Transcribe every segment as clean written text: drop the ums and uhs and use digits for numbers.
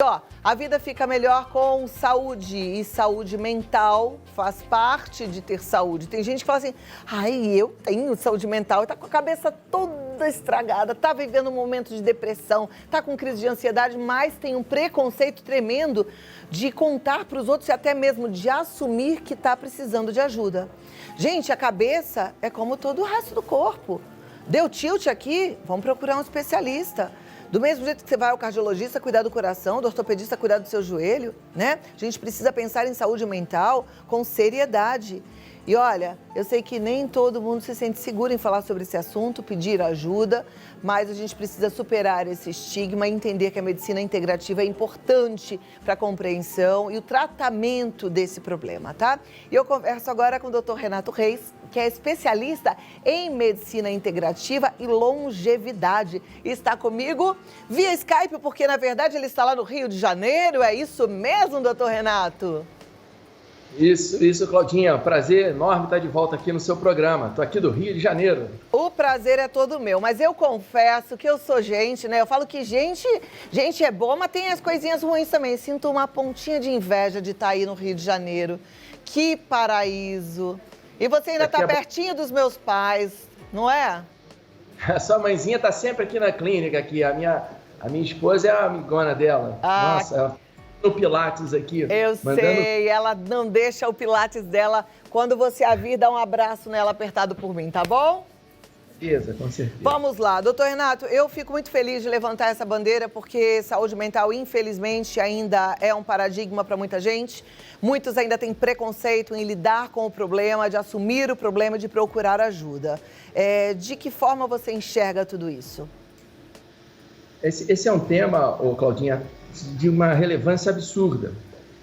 Ó, a vida fica melhor com saúde, e saúde mental faz parte de ter saúde. Tem gente que fala assim, ai, eu tenho saúde mental e tá com a cabeça toda estragada, tá vivendo um momento de depressão, tá com crise de ansiedade, mas tem um preconceito tremendo de contar para os outros e até mesmo de assumir que tá precisando de ajuda. Gente, a cabeça é como todo o resto do corpo. Deu tilt aqui, vamos procurar um especialista. Do mesmo jeito que você vai ao cardiologista cuidar do coração, do ortopedista cuidar do seu joelho, né? A gente precisa pensar em saúde mental com seriedade. E olha, eu sei que nem todo mundo se sente seguro em falar sobre esse assunto, pedir ajuda, mas a gente precisa superar esse estigma e entender que a medicina integrativa é importante para a compreensão e o tratamento desse problema, tá? E eu converso agora com o Dr. Renato Reis, que é especialista em medicina integrativa e longevidade. E está comigo via Skype, porque na verdade ele está lá no Rio de Janeiro. É isso mesmo, doutor Renato? Isso, Claudinha. Prazer enorme estar de volta aqui no seu programa. Estou aqui do Rio de Janeiro. O prazer é todo meu, mas eu confesso que eu sou gente, né? Eu falo que gente é boa, mas tem as coisinhas ruins também. Sinto uma pontinha de inveja de estar aí no Rio de Janeiro. Que paraíso! E você ainda está pertinho dos meus pais, não é? A sua mãezinha está sempre aqui na clínica. Aqui. A minha esposa é a amigona dela. Nossa, ela no Pilates aqui. Eu sei, ela não deixa o Pilates dela. Quando você a vir, dá um abraço nela apertado por mim, tá bom? Com certeza. Vamos lá, doutor Renato, eu fico muito feliz de levantar essa bandeira porque saúde mental, infelizmente, ainda é um paradigma para muita gente. Muitos ainda têm preconceito em lidar com o problema, de assumir o problema, de procurar ajuda. De que forma você enxerga tudo isso? Esse é um tema, Claudinha, de uma relevância absurda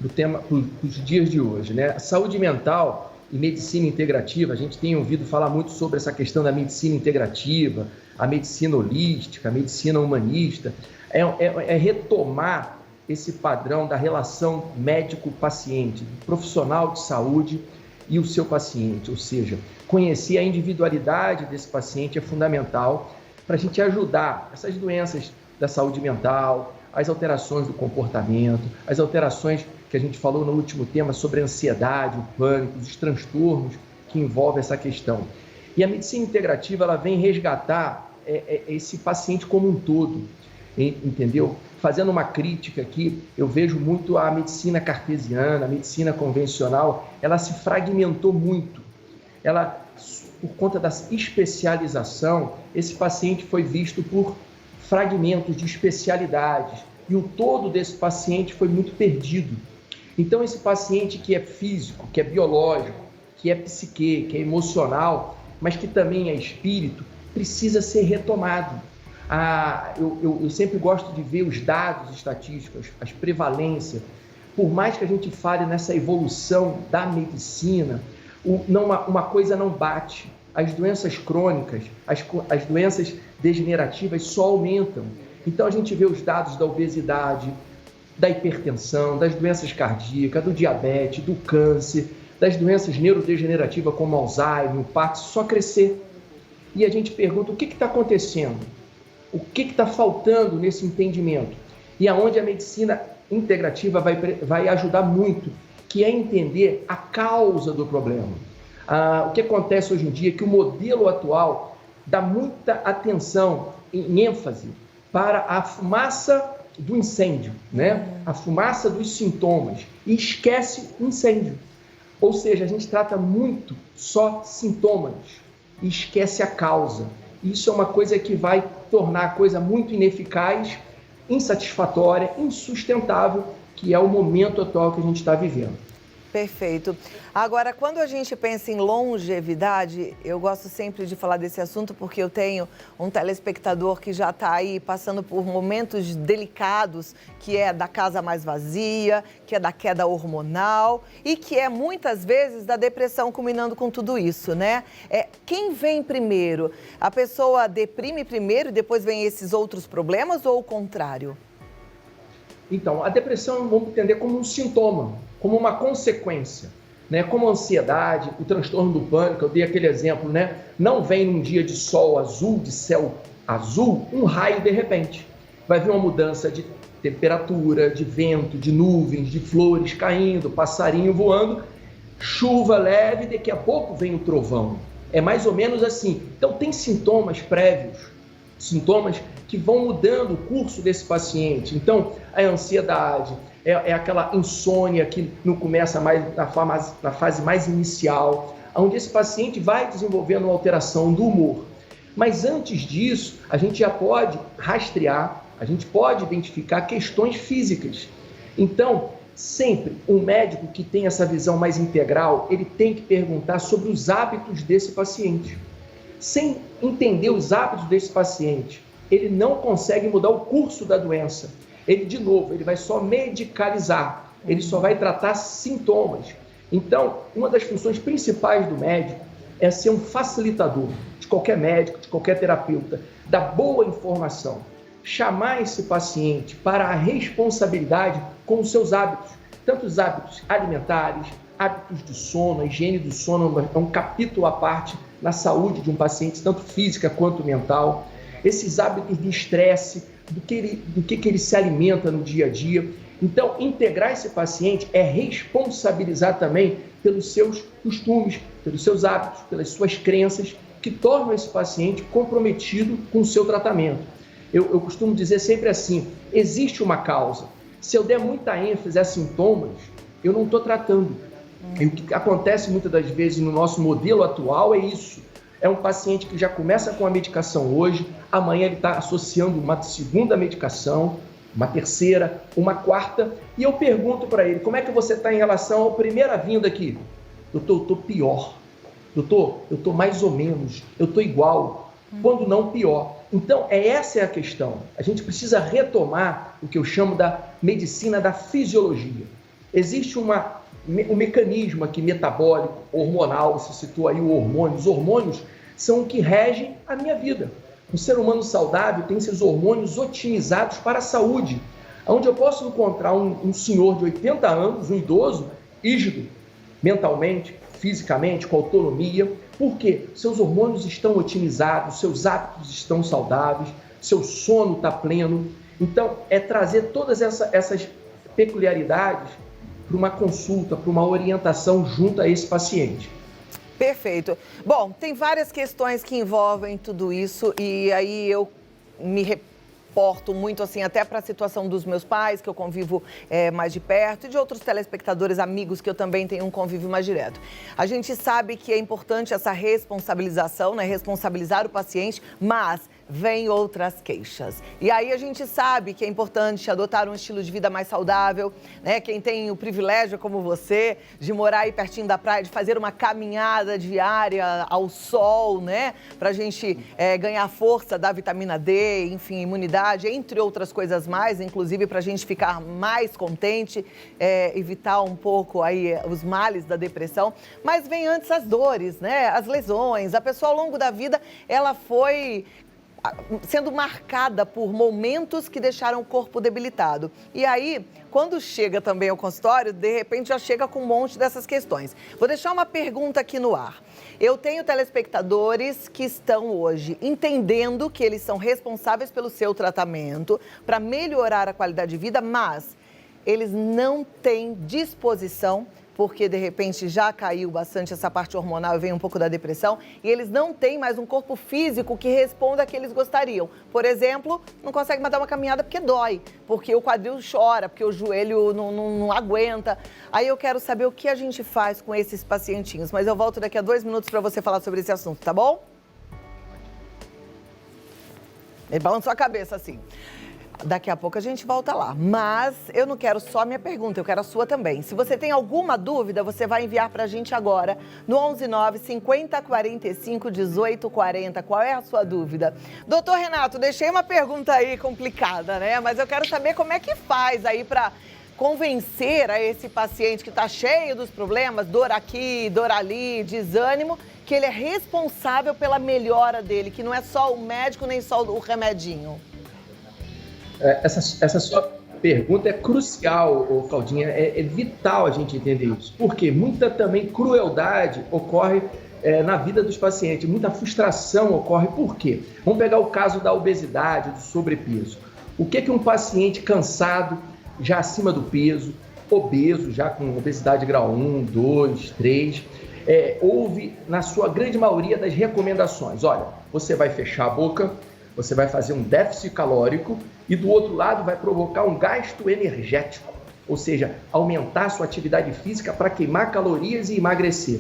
do tema dos dias de hoje, né? A saúde mental e medicina integrativa, a gente tem ouvido falar muito sobre essa questão da medicina integrativa, a medicina holística, a medicina humanista, é retomar esse padrão da relação médico-paciente, do profissional de saúde e o seu paciente, ou seja, conhecer a individualidade desse paciente é fundamental para a gente ajudar essas doenças da saúde mental, as alterações do comportamento, as alterações que a gente falou no último tema sobre a ansiedade, o pânico, os transtornos que envolvem essa questão. E a medicina integrativa, ela vem resgatar esse paciente como um todo, entendeu? Fazendo uma crítica aqui, eu vejo muito a medicina cartesiana, a medicina convencional, ela se fragmentou muito. Ela, por conta da especialização, esse paciente foi visto por fragmentos de especialidades e o todo desse paciente foi muito perdido. Então, esse paciente que é físico, que é biológico, que é psique, que é emocional, mas que também é espírito, precisa ser retomado. Eu sempre gosto de ver os dados estatísticos, as prevalências. Por mais que a gente fale nessa evolução da medicina, uma coisa não bate. As doenças crônicas, as doenças degenerativas só aumentam. Então, a gente vê os dados da obesidade, da hipertensão, das doenças cardíacas, do diabetes, do câncer, das doenças neurodegenerativas como Alzheimer, o Parkinson, só crescer. E a gente pergunta, o que está acontecendo? O que está faltando nesse entendimento? E aonde a medicina integrativa vai ajudar muito, que é entender a causa do problema. O que acontece hoje em dia é que o modelo atual dá muita atenção em ênfase para a fumaça do incêndio, né? A fumaça dos sintomas e esquece o incêndio. Ou seja, a gente trata muito só sintomas e esquece a causa. Isso é uma coisa que vai tornar a coisa muito ineficaz, insatisfatória, insustentável, que é o momento atual que a gente está vivendo. Perfeito. Agora, quando a gente pensa em longevidade, eu gosto sempre de falar desse assunto porque eu tenho um telespectador que já está aí passando por momentos delicados, que é da casa mais vazia, que é da queda hormonal e que é muitas vezes da depressão culminando com tudo isso, né? Quem vem primeiro? A pessoa deprime primeiro e depois vem esses outros problemas ou o contrário? Então, a depressão vamos entender como um sintoma, como uma consequência, né? Como a ansiedade, o transtorno do pânico, eu dei aquele exemplo, né? Não vem num dia de sol azul, de céu azul, um raio de repente. Vai vir uma mudança de temperatura, de vento, de nuvens, de flores caindo, passarinho voando, chuva leve, daqui a pouco vem o trovão. É mais ou menos assim. Então tem sintomas prévios, sintomas que vão mudando o curso desse paciente. Então a ansiedade, é aquela insônia que não começa mais na fase mais inicial, onde esse paciente vai desenvolvendo uma alteração do humor. Mas antes disso, a gente já pode rastrear, a gente pode identificar questões físicas. Então, sempre um médico que tem essa visão mais integral, ele tem que perguntar sobre os hábitos desse paciente. Sem entender os hábitos desse paciente, ele não consegue mudar o curso da doença. Ele, de novo, ele vai só medicalizar, ele só vai tratar sintomas. Então, uma das funções principais do médico é ser um facilitador de qualquer médico, de qualquer terapeuta, da boa informação. Chamar esse paciente para a responsabilidade com os seus hábitos, tanto os hábitos alimentares, hábitos de sono, a higiene do sono é um capítulo à parte na saúde de um paciente, tanto física quanto mental. Esses hábitos do estresse, do que ele se alimenta no dia a dia. Então, integrar esse paciente é responsabilizar também pelos seus costumes, pelos seus hábitos, pelas suas crenças, que tornam esse paciente comprometido com o seu tratamento. Eu costumo dizer sempre assim, existe uma causa. Se eu der muita ênfase a sintomas, eu não estou tratando. E o que acontece muitas das vezes no nosso modelo atual é isso. É um paciente que já começa com a medicação hoje, amanhã ele está associando uma segunda medicação, uma terceira, uma quarta, e eu pergunto para ele, como é que você está em relação à primeira vinda aqui? Doutor, eu estou pior. Doutor, eu estou mais ou menos, eu estou igual, quando não pior. Então, essa é a questão. A gente precisa retomar o que eu chamo da medicina da fisiologia. Existe um mecanismo aqui metabólico, hormonal, você citou aí o hormônio. Os hormônios são o que regem a minha vida. Um ser humano saudável tem seus hormônios otimizados para a saúde, onde eu posso encontrar um senhor de 80 anos, um idoso, rígido, mentalmente, fisicamente, com autonomia, porque seus hormônios estão otimizados, seus hábitos estão saudáveis, seu sono está pleno. Então, é trazer todas essas peculiaridades para uma consulta, para uma orientação junto a esse paciente. Perfeito. Bom, tem várias questões que envolvem tudo isso e aí eu me reporto muito assim até para a situação dos meus pais, que eu convivo mais de perto, e de outros telespectadores, amigos que eu também tenho um convívio mais direto. A gente sabe que é importante essa responsabilização, né? Responsabilizar o paciente, mas vem outras queixas. E aí a gente sabe que é importante adotar um estilo de vida mais saudável, né? Quem tem o privilégio, como você, de morar aí pertinho da praia, de fazer uma caminhada diária ao sol, né? Pra gente ganhar força da vitamina D, enfim, imunidade, entre outras coisas mais, inclusive pra gente ficar mais contente, evitar um pouco aí os males da depressão. Mas vem antes as dores, né? As lesões. A pessoa ao longo da vida, ela foi sendo marcada por momentos que deixaram o corpo debilitado. E aí, quando chega também ao consultório, de repente já chega com um monte dessas questões. Vou deixar uma pergunta aqui no ar. Eu tenho telespectadores que estão hoje entendendo que eles são responsáveis pelo seu tratamento para melhorar a qualidade de vida, mas eles não têm disposição, porque de repente já caiu bastante essa parte hormonal e vem um pouco da depressão, e eles não têm mais um corpo físico que responda ao que eles gostariam. Por exemplo, não consegue mais dar uma caminhada porque dói, porque o quadril chora, porque o joelho não aguenta. Aí eu quero saber o que a gente faz com esses pacientinhos, mas eu volto daqui a 2 minutos para você falar sobre esse assunto, tá bom? Ele balançou a cabeça assim. Daqui a pouco a gente volta lá, mas eu não quero só a minha pergunta, eu quero a sua também. Se você tem alguma dúvida, você vai enviar pra gente agora no 119 50 45 18 40. Qual é a sua dúvida? Doutor Renato, deixei uma pergunta aí complicada, né? Mas eu quero saber como é que faz aí pra convencer a esse paciente que tá cheio dos problemas, dor aqui, dor ali, desânimo, que ele é responsável pela melhora dele, que não é só o médico nem só o remedinho. Essa sua pergunta é crucial, Claudinha, é vital a gente entender isso, porque muita também crueldade ocorre na vida dos pacientes, muita frustração ocorre. Por quê? Vamos pegar o caso da obesidade, do sobrepeso. O que um paciente cansado, já acima do peso, obeso, já com obesidade grau 1, 2, 3, ouve na sua grande maioria das recomendações? Olha, você vai fechar a boca, você vai fazer um déficit calórico e do outro lado vai provocar um gasto energético, ou seja, aumentar a sua atividade física para queimar calorias e emagrecer.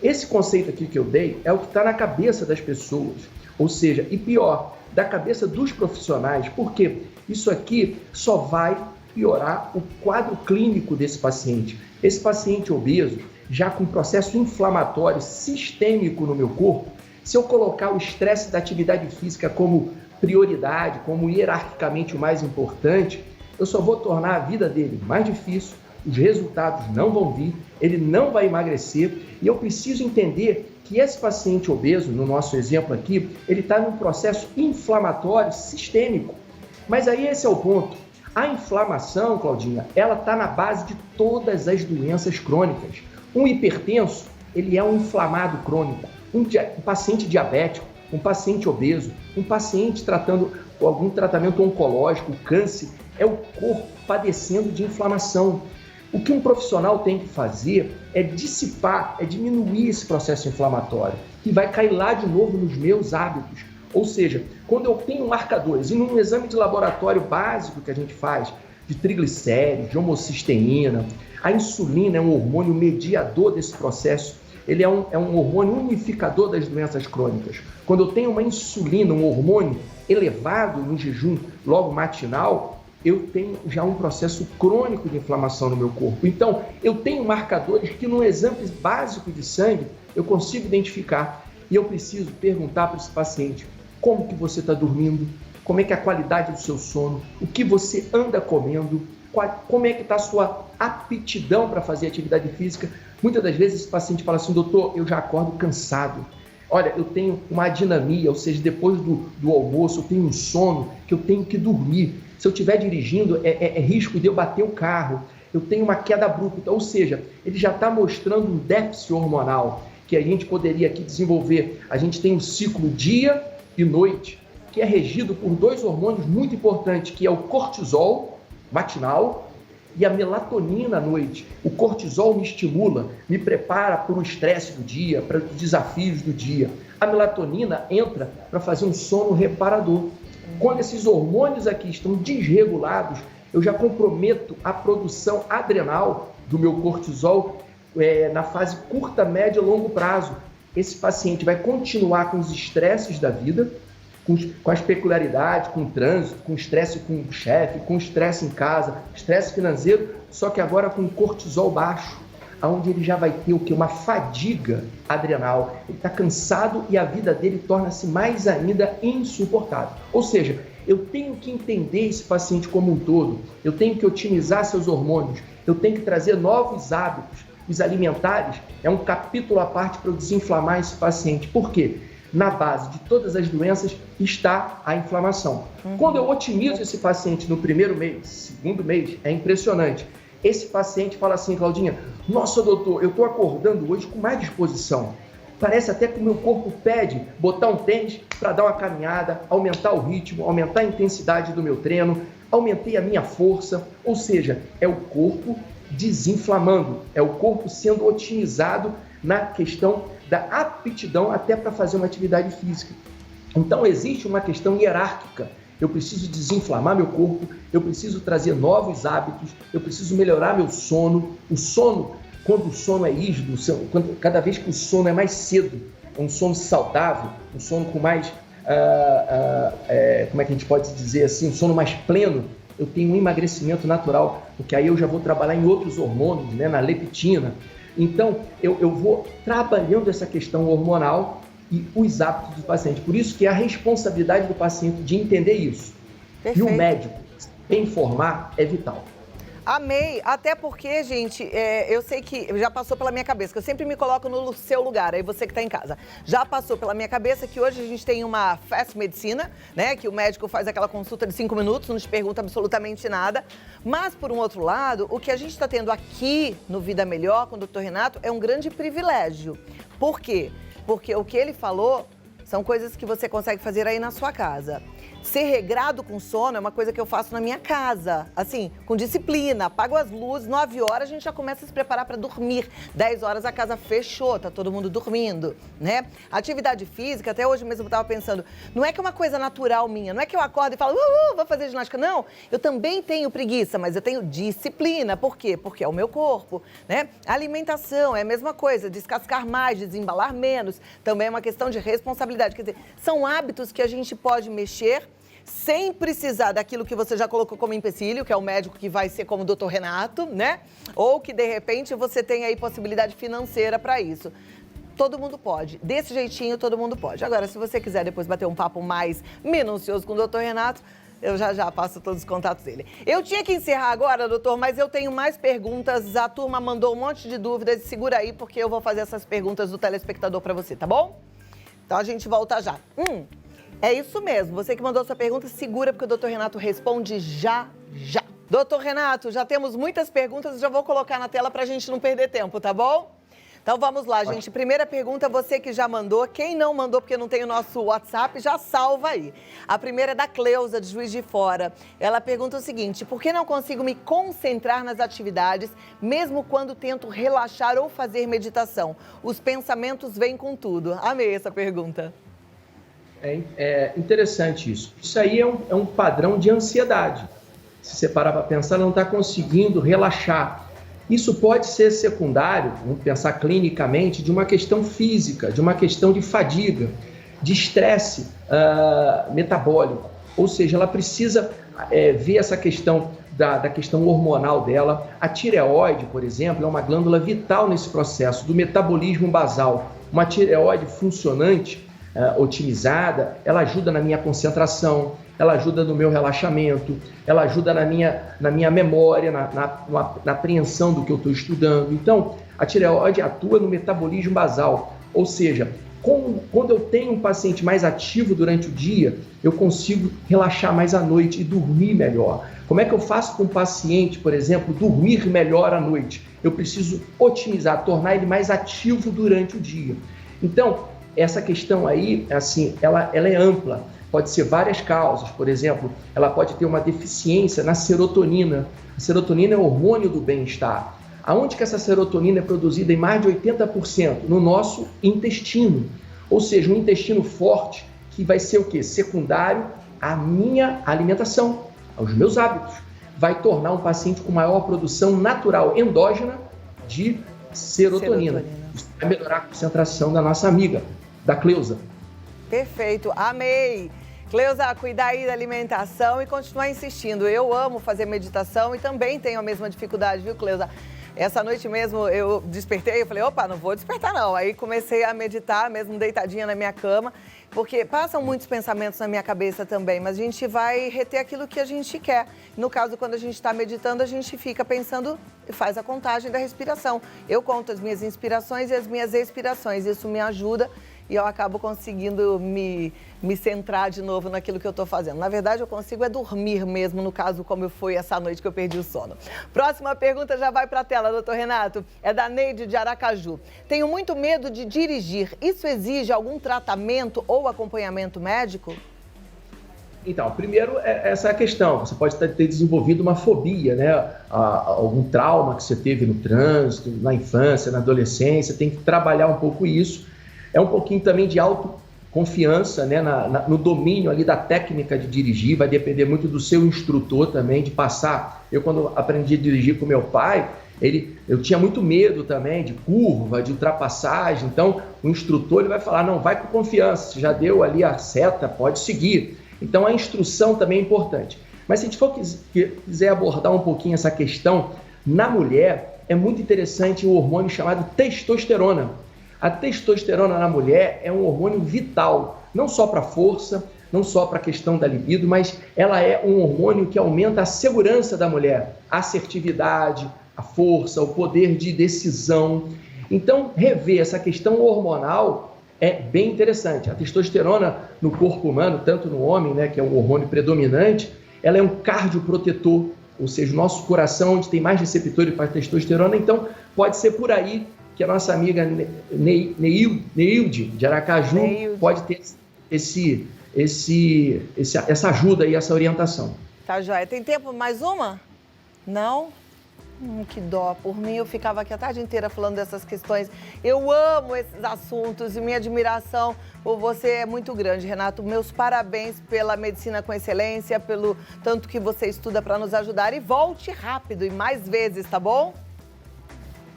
Esse conceito aqui que eu dei é o que está na cabeça das pessoas, ou seja, e pior, da cabeça dos profissionais, porque isso aqui só vai piorar o quadro clínico desse paciente. Esse paciente obeso, já com processo inflamatório sistêmico no meu corpo, se eu colocar o estresse da atividade física como prioridade, como hierarquicamente o mais importante, eu só vou tornar a vida dele mais difícil, os resultados não vão vir, ele não vai emagrecer e eu preciso entender que esse paciente obeso, no nosso exemplo aqui, ele está num processo inflamatório sistêmico. Mas aí esse é o ponto. A inflamação, Claudinha, ela está na base de todas as doenças crônicas. Um hipertenso, ele é um inflamado crônico. Um paciente diabético, um paciente obeso, um paciente tratando algum tratamento oncológico, câncer, é o corpo padecendo de inflamação. O que um profissional tem que fazer é dissipar, é diminuir esse processo inflamatório, que vai cair lá de novo nos meus hábitos. Ou seja, quando eu tenho marcadores, e num exame de laboratório básico que a gente faz, de triglicéridos, de homocisteína, a insulina é um hormônio mediador desse processo, ele é um hormônio unificador das doenças crônicas. Quando eu tenho uma insulina, um hormônio elevado no jejum logo matinal, eu tenho já um processo crônico de inflamação no meu corpo. Então, eu tenho marcadores que no exame básico de sangue eu consigo identificar e eu preciso perguntar para esse paciente como que você está dormindo, como é que é a qualidade do seu sono, o que você anda comendo, como é que está a sua aptidão para fazer atividade física. Muitas das vezes esse paciente fala assim, doutor, eu já acordo cansado. Olha, eu tenho uma adinamia, ou seja, depois do almoço eu tenho um sono que eu tenho que dormir. Se eu estiver dirigindo, é risco de eu bater o carro. Eu tenho uma queda abrupta, ou seja, ele já está mostrando um déficit hormonal que a gente poderia aqui desenvolver. A gente tem um ciclo dia e noite, que é regido por dois hormônios muito importantes, que é o cortisol matinal e a melatonina à noite. O cortisol me estimula, me prepara para o estresse do dia, para os desafios do dia. A melatonina entra para fazer um sono reparador. Quando esses hormônios aqui estão desregulados, eu já comprometo a produção adrenal do meu cortisol na fase curta, média e longo prazo. Esse paciente vai continuar com os estresses da vida, com as peculiaridades, com o trânsito, com estresse com o chefe, com estresse em casa, estresse financeiro, só que agora com cortisol baixo, onde ele já vai ter o quê? Uma fadiga adrenal. Ele está cansado e a vida dele torna-se mais ainda insuportável. Ou seja, eu tenho que entender esse paciente como um todo, eu tenho que otimizar seus hormônios, eu tenho que trazer novos hábitos. Os alimentares é um capítulo à parte para eu desinflamar esse paciente. Por quê? Na base de todas as doenças está a inflamação. Quando eu otimizo esse paciente no primeiro mês, segundo mês, é impressionante. Esse paciente fala assim, Claudinha, nossa doutor, eu estou acordando hoje com mais disposição. Parece até que o meu corpo pede botar um tênis para dar uma caminhada, aumentar o ritmo, aumentar a intensidade do meu treino, aumentei a minha força, ou seja, é o corpo desinflamando, é o corpo sendo otimizado na questão da aptidão até para fazer uma atividade física. Então existe uma questão hierárquica. Eu preciso desinflamar meu corpo, eu preciso trazer novos hábitos, eu preciso melhorar meu sono. O sono, quando o sono é rígido, cada vez que o sono é mais cedo, é um sono saudável, um sono com mais, como é que a gente pode dizer assim, um sono mais pleno, eu tenho um emagrecimento natural, porque aí eu já vou trabalhar em outros hormônios, né, na leptina. Então, eu vou trabalhando essa questão hormonal e os hábitos do paciente. Por isso que é a responsabilidade do paciente de entender isso. Perfeito. E o médico informar é vital. Amei, até porque, gente, eu sei que já passou pela minha cabeça, que eu sempre me coloco no seu lugar, aí você que está em casa. Já passou pela minha cabeça que hoje a gente tem uma fast medicina, né, que o médico faz aquela consulta de 5 minutos, não te pergunta absolutamente nada. Mas, por um outro lado, o que a gente está tendo aqui no Vida Melhor com o Dr. Renato é um grande privilégio. Por quê? Porque o que ele falou são coisas que você consegue fazer aí na sua casa. Ser regrado com sono é uma coisa que eu faço na minha casa, assim, com disciplina. Apago as luzes, 9 horas a gente já começa a se preparar para dormir. 10 horas a casa fechou, tá todo mundo dormindo, né? Atividade física, até hoje mesmo eu tava pensando, não é que é uma coisa natural minha, não é que eu acordo e falo, vou fazer ginástica. Não, eu também tenho preguiça, mas eu tenho disciplina. Por quê? Porque é o meu corpo, né? Alimentação é a mesma coisa, descascar mais, desembalar menos, também é uma questão de responsabilidade. Quer dizer, são hábitos que a gente pode mexer sem precisar daquilo que você já colocou como empecilho, que é o médico que vai ser como o Dr. Renato, né? Ou que, de repente, você tem aí possibilidade financeira para isso. Todo mundo pode. Desse jeitinho, todo mundo pode. Agora, se você quiser depois bater um papo mais minucioso com o Dr. Renato, eu já passo todos os contatos dele. Eu tinha que encerrar agora, doutor, mas eu tenho mais perguntas. A turma mandou um monte de dúvidas. Segura aí, porque eu vou fazer essas perguntas do telespectador para você, tá bom? Então, a gente volta já. É isso mesmo. Você que mandou sua pergunta, segura, porque o doutor Renato responde já. Doutor Renato, já temos muitas perguntas. Já vou colocar na tela para a gente não perder tempo, tá bom? Então, vamos lá, gente. Primeira pergunta, você que já mandou. Quem não mandou, porque não tem o nosso WhatsApp, já salva aí. A primeira é da Cleusa, de Juiz de Fora. Ela pergunta o seguinte: por que não consigo me concentrar nas atividades, mesmo quando tento relaxar ou fazer meditação? Os pensamentos vêm com tudo. Amei essa pergunta. É interessante isso. Isso aí é um padrão de ansiedade. Se você parar para pensar, ela não está conseguindo relaxar. Isso pode ser secundário, vamos pensar clinicamente, de uma questão física, de uma questão de fadiga, de estresse metabólico. Ou seja, ela precisa ver essa questão da questão hormonal dela. A tireoide, por exemplo, é uma glândula vital nesse processo do metabolismo basal. Uma tireoide funcionante, otimizada, ela ajuda na minha concentração, ela ajuda no meu relaxamento, ela ajuda na minha memória, na apreensão do que eu estou estudando. Então, a tireoide atua no metabolismo basal, ou seja, quando eu tenho um paciente mais ativo durante o dia, eu consigo relaxar mais à noite e dormir melhor. Como é que eu faço com um paciente, por exemplo, dormir melhor à noite? Eu preciso otimizar, tornar ele mais ativo durante o dia. Então, essa questão aí, assim, ela é ampla. Pode ser várias causas. Por exemplo, ela pode ter uma deficiência na serotonina. A serotonina é o hormônio do bem-estar. Aonde que essa serotonina é produzida? Em mais de 80%? No nosso intestino. Ou seja, um intestino forte que vai ser o quê? Secundário à minha alimentação, aos meus hábitos. Vai tornar um paciente com maior produção natural endógena de serotonina. Isso vai melhorar a concentração da nossa amiga, da Cleusa. Perfeito, amei. Cleusa, cuidar aí da alimentação e continuar insistindo. Eu amo fazer meditação e também tenho a mesma dificuldade, viu, Cleusa? Essa noite mesmo eu despertei, eu falei, opa, não vou despertar não. Aí comecei a meditar, mesmo deitadinha na minha cama, porque passam muitos pensamentos na minha cabeça também, mas a gente vai reter aquilo que a gente quer. No caso, quando a gente está meditando, a gente fica pensando e faz a contagem da respiração. Eu conto as minhas inspirações e as minhas expirações, isso me ajuda e eu acabo conseguindo me centrar de novo naquilo que eu estou fazendo. Na verdade, eu consigo dormir mesmo, no caso, como foi essa noite que eu perdi o sono. Próxima pergunta já vai para a tela, doutor Renato. É da Neide de Aracaju. Tenho muito medo de dirigir. Isso exige algum tratamento ou acompanhamento médico? Então, primeiro, essa é a questão. Você pode ter desenvolvido uma fobia, né? Algum trauma que você teve no trânsito, na infância, na adolescência. Tem que trabalhar um pouco isso. É um pouquinho também de autoconfiança, né, no domínio ali da técnica de dirigir, vai depender muito do seu instrutor também, de passar. Eu, quando aprendi a dirigir com meu pai, eu tinha muito medo também de curva, de ultrapassagem, então o instrutor ele vai falar, não, vai com confiança, você já deu ali a seta, pode seguir. Então a instrução também é importante. Mas se a gente quiser abordar um pouquinho essa questão, na mulher é muito interessante um hormônio chamado testosterona. A testosterona na mulher é um hormônio vital, não só para a força, não só para a questão da libido, mas ela é um hormônio que aumenta a segurança da mulher, a assertividade, a força, o poder de decisão. Então, rever essa questão hormonal é bem interessante. A testosterona no corpo humano, tanto no homem, né, que é um hormônio predominante, ela é um cardioprotetor, ou seja, o nosso coração, onde tem mais receptores para a testosterona, então pode ser por aí que a nossa amiga Neilde, de Aracaju, pode ter essa ajuda e essa orientação. Tá, joia. Tem tempo mais uma? Não? Que dó. Por mim, eu ficava aqui a tarde inteira falando dessas questões. Eu amo esses assuntos e minha admiração por você é muito grande, Renato. Meus parabéns pela medicina com excelência, pelo tanto que você estuda para nos ajudar. E volte rápido e mais vezes, tá bom?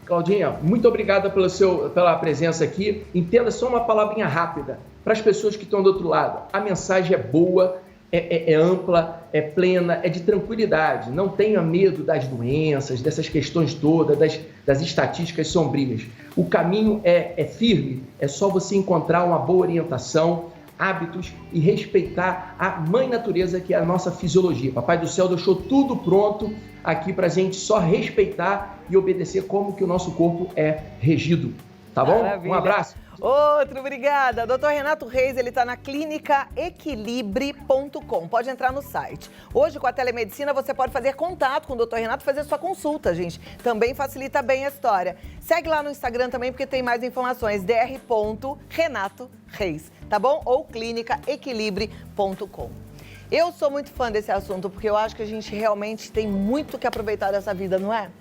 Claudinha, muito obrigada pela presença aqui. Entenda só uma palavrinha rápida para as pessoas que estão do outro lado. A mensagem é boa, é ampla, é plena, é de tranquilidade. Não tenha medo das doenças, dessas questões todas, das estatísticas sombrias. O caminho é firme, é só você encontrar uma boa orientação, hábitos e respeitar a mãe natureza, que é a nossa fisiologia. Papai do céu deixou tudo pronto aqui para a gente só respeitar e obedecer como que o nosso corpo é regido. Tá bom? Maravilha. Um abraço. Outro, obrigada. Dr. Renato Reis, ele está na clinicaequilibre.com. Pode entrar no site. Hoje, com a telemedicina, você pode fazer contato com o Dr. Renato e fazer sua consulta, gente. Também facilita bem a história. Segue lá no Instagram também, porque tem mais informações. dr.renato Reis, tá bom? Ou clinicaequilibre.com. Eu sou muito fã desse assunto, porque eu acho que a gente realmente tem muito que aproveitar dessa vida, não é?